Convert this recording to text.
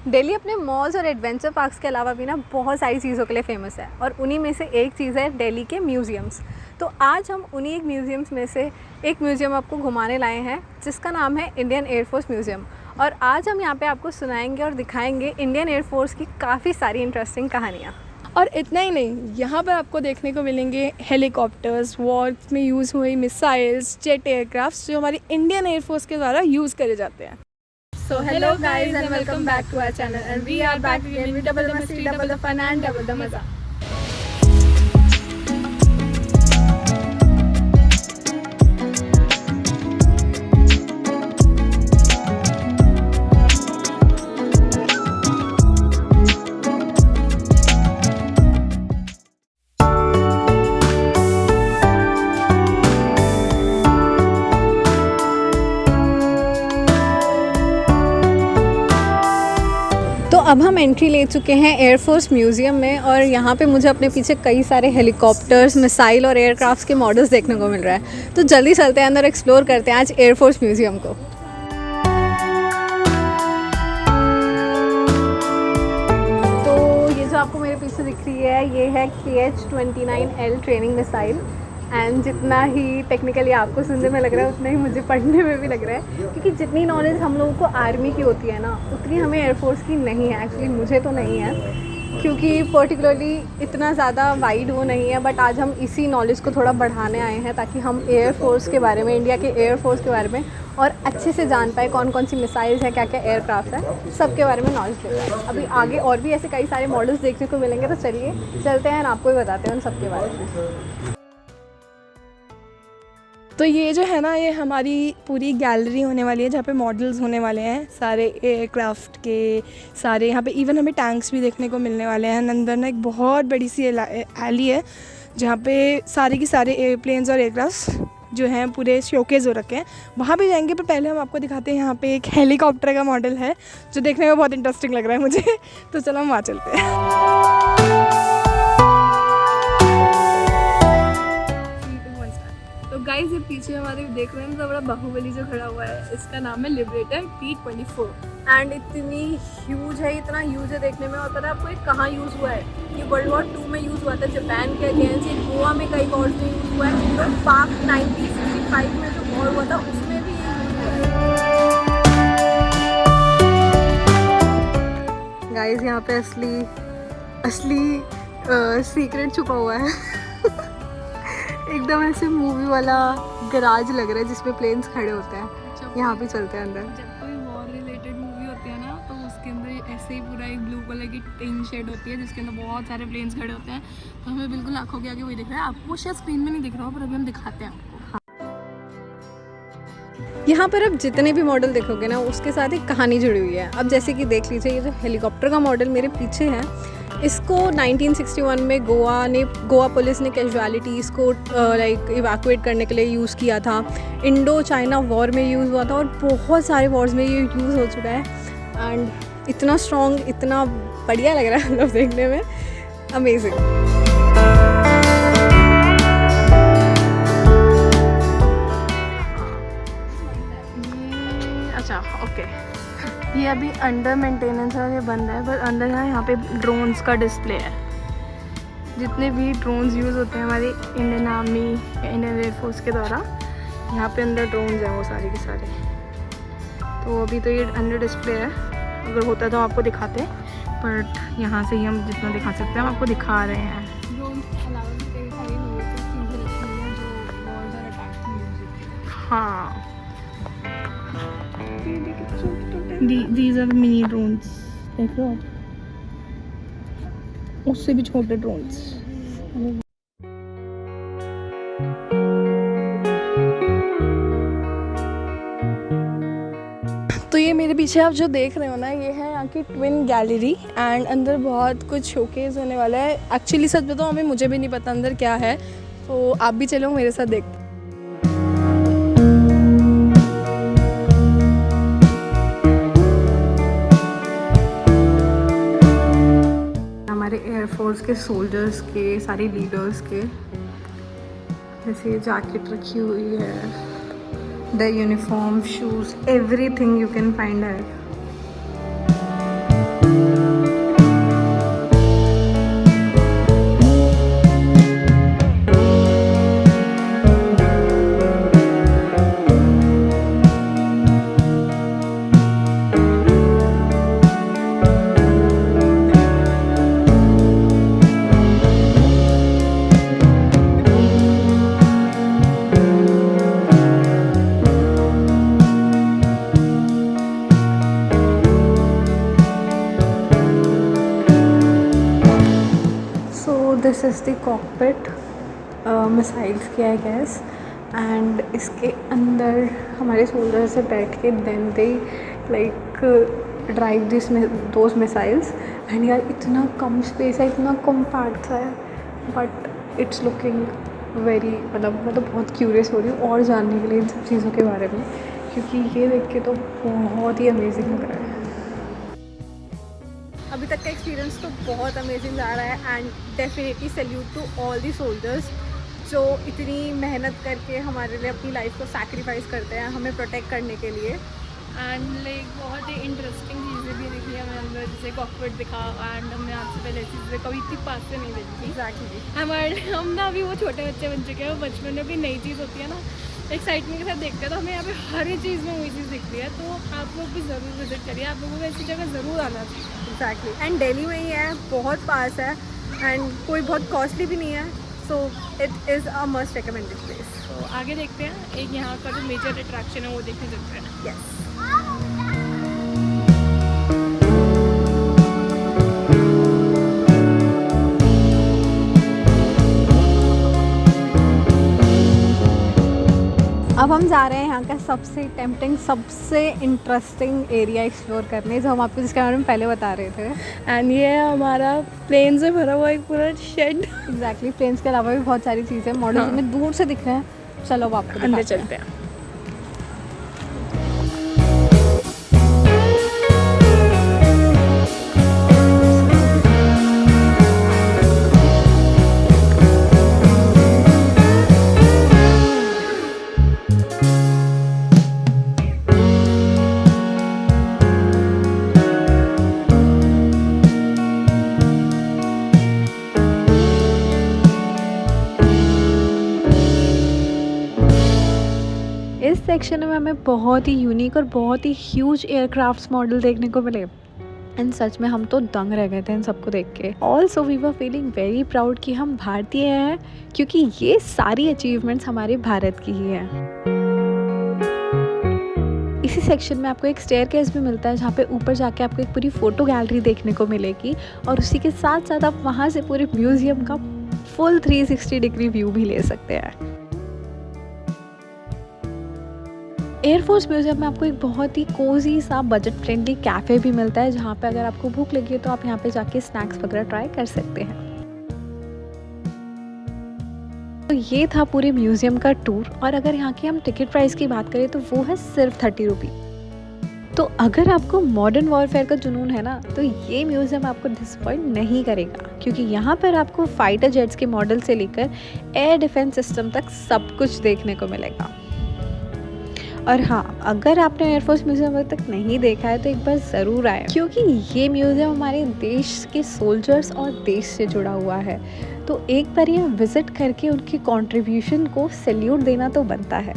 दिल्ली अपने मॉल्स और adventure parks के अलावा भी ना बहुत सारी चीज़ों के लिए फ़ेमस है और उन्हीं में से एक चीज़ है दिल्ली के म्यूज़ियम्स। तो आज हम उन्हीं एक म्यूज़ियम्स में से एक म्यूज़ियम आपको घुमाने लाए हैं जिसका नाम है इंडियन एयरफोर्स म्यूज़ियम। और आज हम यहाँ पे आपको सुनाएंगे और दिखाएंगे इंडियन एयरफोर्स की काफ़ी सारी इंटरेस्टिंग कहानियाँ। और इतना ही नहीं, यहाँ पर आपको देखने को मिलेंगे हेलीकॉप्टर्स, वॉर्स में यूज़ हुई मिसाइल्स, जेट एयरक्राफ्ट्स जो हमारी इंडियन एयरफोर्स के द्वारा यूज़ करे जाते हैं। So hello guys and welcome back to our channel and we are back again with double the masti, double the fun and double the maza. तो अब हम एंट्री ले चुके हैं एयरफोर्स म्यूज़ियम में और यहाँ पे मुझे अपने पीछे कई सारे हेलीकॉप्टर्स, मिसाइल और एयरक्राफ्ट्स के मॉडल्स देखने को मिल रहा है। तो जल्दी चलते हैं अंदर, एक्सप्लोर करते हैं आज एयरफोर्स म्यूज़ियम को। तो ये जो आपको मेरे पीछे दिख रही है ये है KH-29L ट्रेनिंग मिसाइल एंड जितना ही टेक्निकली आपको सुनने में लग रहा है उतना ही मुझे पढ़ने में भी लग रहा है, क्योंकि जितनी नॉलेज हम लोगों को आर्मी की होती है ना उतनी हमें एयरफोर्स की नहीं है। एक्चुअली मुझे तो नहीं है क्योंकि पर्टिकुलरली इतना ज़्यादा वाइड वो नहीं है, बट आज हम इसी नॉलेज को थोड़ा बढ़ाने आए हैं ताकि हम एयरफोर्स के बारे में, इंडिया के एयरफोर्स के बारे में और अच्छे से जान पाए कौन कौन सी मिसाइल्स हैं, क्या क्या एयरक्राफ्ट है, सब के बारे में नॉलेज ले पाए। अभी आगे और भी ऐसे कई सारे मॉडल्स देखने को मिलेंगे, तो चलिए चलते हैं और आपको भी बताते हैं उन सब के बारे में। तो ये जो है ना, ये हमारी पूरी गैलरी होने वाली है जहाँ पे मॉडल्स होने वाले हैं सारे एयरक्राफ्ट के सारे। यहाँ पे इवन हमें टैंक्स भी देखने को मिलने वाले हैं। अंदर ना एक बहुत बड़ी सी एली है जहाँ पे सारे की सारे एयरप्लेन्स और एयरक्राफ्ट जो हैं पूरे शोकेस हो रखे हैं। वहाँ पे जाएंगे, पर पहले हम आपको दिखाते हैं यहाँ पे एक हेलीकॉप्टर का मॉडल है जो देखने में बहुत इंटरेस्टिंग लग रहा है मुझे। तो चलो हम वहाँ चलते हैं। तो गाइस, ये पीछे हमारे देख रहे हैं तो बड़ा बाहुबली जो खड़ा हुआ है, इसका नाम है लिबरेटर T-24 एंड इतनी ह्यूज है, इतना ह्यूज है देखने में। और पता है आपको ये कहाँ यूज़ हुआ है? ये World War II में यूज़ हुआ था जापान के अगेंस्ट। ये गोवा में कई वॉर्स में यूज़ हुआ है। तो पाक 1965 में जो वॉर हुआ था उसमें भी ये यूज़ हुआ है। गाइस, यहाँ पे असली सीक्रेट छुपा हुआ है। एकदम ऐसे मूवी वाला गराज लग रहा है जिसमें प्लेन्स खड़े होते हैं। यहाँ पे चलते हैं अंदर। जब कोई वॉर रिलेटेड मूवी होती है ना, तो उसके अंदर ऐसे ही पूरा एक ब्लू कलर की टिन शेड होती है जिसके अंदर बहुत सारे प्लेन्स खड़े होते हैं। तो हमें बिल्कुल आंखों के आगे वही दिख रहा है। आपको शायद स्क्रीन में नहीं दिख रहा हो, पर अभी हम दिखाते हैं आपको। यहाँ पर अब जितने भी मॉडल देखोगे ना उसके साथ एक कहानी जुड़ी हुई है। अब जैसे कि देख लीजिए, ये जो हेलीकॉप्टर का मॉडल मेरे पीछे है, इसको 1961 में गोवा पुलिस ने कैजुअलिटीज़ को लाइक इवैक्यूएट करने के लिए यूज़ किया था। इंडो चाइना वॉर में यूज़ हुआ था और बहुत सारे वॉर्स में ये यूज़ हो चुका है। एंड इतना स्ट्रॉन्ग, इतना बढ़िया लग रहा है मतलब देखने में, अमेजिंग। अच्छा, ओके, ये अभी अंडर मेंटेनेंस है, ये बंद है, पर अंदर यहाँ पे ड्रोन्स का डिस्प्ले है। जितने भी ड्रोन्स यूज़ होते हैं हमारी इंडियन आर्मी या इंडियन एयरफोर्स के द्वारा, यहाँ पे अंदर ड्रोन्स हैं वो सारे के सारे। तो अभी तो ये अंडर डिस्प्ले है, अगर होता तो आपको दिखाते, बट यहाँ से ही हम जितना दिखा सकते हैं हम आपको दिखा रहे हैं। ड्रोन्स के अलावा भी कई सारी चीज़ें रखी हुई हैं जो वॉर्स और अटैक्स में यूज़ होती है। हाँ, These are mini drones, देख लो आप, उससे भी छोटे ड्रोन्स। तो ये मेरे पीछे आप जो देख रहे हो ना, ये है यहाँ की ट्विन गैलरी एंड अंदर बहुत कुछ शोकेस होने वाला है। एक्चुअली सच बताऊँ, हमें मुझे भी नहीं पता अंदर क्या है, तो आप भी चलो मेरे साथ देखते। एयरफोर्स के सोल्जर्स के, सारे लीडर्स के, जैसे जैकेट रखी हुई है, the uniform, shoes, everything you can find है। This is the cockpit missiles की आई गेस, एंड इसके अंदर हमारे सोल्जर्स से बैठ के then they like drive this those missiles. And यार इतना कम स्पेस है, इतना कॉम्पैक्ट सा है, बट इट्स लुकिंग वेरी मतलब मैं तो बहुत क्यूरियस हो रही हूँ और जानने के लिए इन सब चीज़ों के बारे में, क्योंकि ये देख के तो बहुत ही अमेजिंग लग रहा है। अभी तक का एक्सपीरियंस तो बहुत अमेजिंग जा रहा है and definitely salute to all the soldiers जो इतनी मेहनत करके हमारे लिए अपनी लाइफ को सैक्रिफाइस करते हैं हमें प्रोटेक्ट करने के लिए। एंड लाइक बहुत ही इंटरेस्टिंग चीज़ें भी दिखी हमें अंदर, जैसे कॉकपिट दिखा एंड हमने आपसे पहले ऐसी चीज़ें कभी इतनी पास से नहीं देखी थी। एग्जैक्टली, हमारे हम ना अभी वो छोटे बच्चे बन चुके हैं, वो बचपन में भी नई चीज़ होती है ना, एक्साइटमेंट के साथ देखते हैं, तो हमें यहाँ पे हर एक चीज़ में वही चीज़ दिखती है। तो आप लोग भी ज़रूर विजिट करिए, आप लोगों को ऐसी जगह ज़रूर आना चाहिए। एग्जैक्टली, एंड दिल्ली में ही है, बहुत पास है एंड कोई बहुत कॉस्टली भी नहीं है, so it is a must recommended place. तो आगे देखते हैं, एक यहाँ का जो मेजर अट्रैक्शन है वो देखने चलते हैं। यस। अब हम जा रहे हैं यहाँ का सबसे टेम्पटिंग, सबसे इंटरेस्टिंग एरिया एक्सप्लोर करने, जो हम आपको जिसके बारे में पहले बता रहे थे। एंड ये है हमारा प्लेन से भरा हुआ एक पूरा शेड। एग्जैक्टली, प्लेन्स के अलावा भी बहुत सारी चीज़ें मॉडल्स हाँ। हमें दूर से दिख रहे हैं। चलो अब आपको अंदर दिखाते हैं। चलते हैं। इस सेक्शन में हमें बहुत ही यूनिक और बहुत ही ह्यूज एयरक्राफ्ट्स मॉडल देखने को मिले एंड सच में हम तो दंग रह गए थे इन सबको देख के। Also we were feeling very proud कि हम भारतीय हैं, क्योंकि ये सारी अचीवमेंट्स हमारे भारत की ही हैं। इसी सेक्शन में आपको एक स्टेयरकेस भी मिलता है, जहाँ पे ऊपर जाके आपको एक पूरी फ़ोटो गैलरी देखने को मिलेगी, और उसी के साथ साथ आप वहाँ से पूरे म्यूज़ियम का फुल 360 डिग्री व्यू भी ले सकते हैं। एयरफोर्स म्यूज़ियम में आपको एक बहुत ही कोजी सा बजट फ्रेंडली कैफ़े भी मिलता है, जहाँ पे अगर आपको भूख लगी है तो आप यहाँ पे जाके स्नैक्स वगैरह ट्राई कर सकते हैं। तो ये था पूरे म्यूज़ियम का टूर, और अगर यहाँ की हम टिकट प्राइस की बात करें तो वो है सिर्फ 30 रुपी। तो अगर आपको मॉडर्न वॉरफेयर का जुनून है ना, तो ये म्यूज़ियम आपको डिसअपॉइंट नहीं करेगा, क्योंकि यहाँ पर आपको फाइटर जेट्स के मॉडल से लेकर एयर डिफेंस सिस्टम तक सब कुछ देखने को मिलेगा। और हाँ, अगर आपने एयरफोर्स म्यूज़ियम अभी तक नहीं देखा है तो एक बार ज़रूर आए, क्योंकि ये म्यूज़ियम हमारे देश के सोल्जर्स और देश से जुड़ा हुआ है। तो एक बार ये विज़िट करके उनके कंट्रीब्यूशन को सैल्यूट देना तो बनता है।